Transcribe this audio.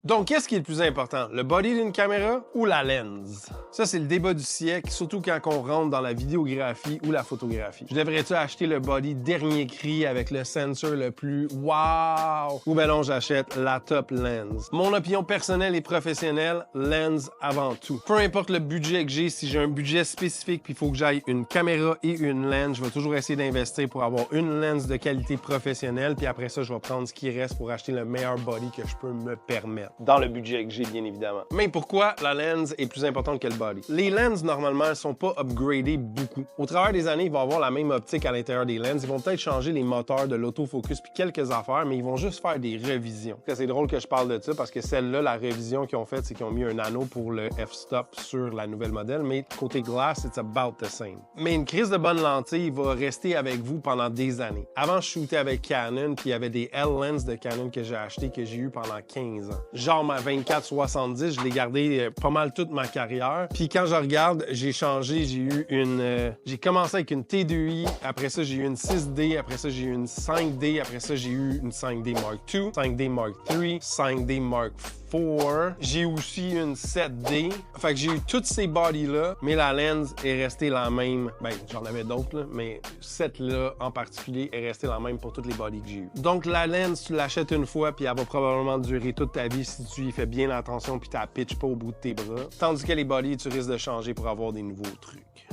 Donc, qu'est-ce qui est le plus important? Le body d'une caméra ou la lens? Ça, c'est le débat du siècle, surtout quand on rentre dans la vidéographie ou la photographie. Je devrais-tu acheter le body dernier cri avec le sensor le plus wow? Ou ben non, j'achète la top lens. Mon opinion personnelle et professionnelle, lens avant tout. Peu importe le budget que j'ai, si j'ai un budget spécifique puis il faut que j'aille une caméra et une lens, je vais toujours essayer d'investir pour avoir une lens de qualité professionnelle, puis après ça, je vais prendre ce qui reste pour acheter le meilleur body que je peux me permettre. Dans le budget que j'ai, bien évidemment. Mais pourquoi la lens est plus importante que le body? Les lenses, normalement, elles sont pas upgradées beaucoup. Au travers des années, ils vont avoir la même optique à l'intérieur des lenses. Ils vont peut-être changer les moteurs de l'autofocus puis quelques affaires, mais ils vont juste faire des révisions. C'est drôle que je parle de ça parce que celle-là, la révision qu'ils ont faite, c'est qu'ils ont mis un anneau pour le f-stop sur la nouvelle modèle, mais côté glass, it's about the same. Mais une crise de bonne lentille va rester avec vous pendant des années. Avant, je shootais avec Canon, puis il y avait des L-lens de Canon que j'ai acheté, que j'ai eu pendant 15 ans. Genre ma 24-70, je l'ai gardé pas mal toute ma carrière. Puis quand je regarde, j'ai changé, j'ai commencé avec une T2i, après ça j'ai eu une 6D, après ça j'ai eu une 5D, après ça j'ai eu une 5D Mark II, 5D Mark III, 5D Mark IV. J'ai aussi une 7D. Fait que j'ai eu toutes ces bodies-là, mais la lens est restée la même. Ben, j'en avais d'autres, là, mais cette-là en particulier est restée la même pour toutes les bodies que j'ai eues. Donc la lens, tu l'achètes une fois, puis elle va probablement durer toute ta vie si tu y fais bien attention puis tu la pitches pas au bout de tes bras. Tandis que les bodies, tu risques de changer pour avoir des nouveaux trucs.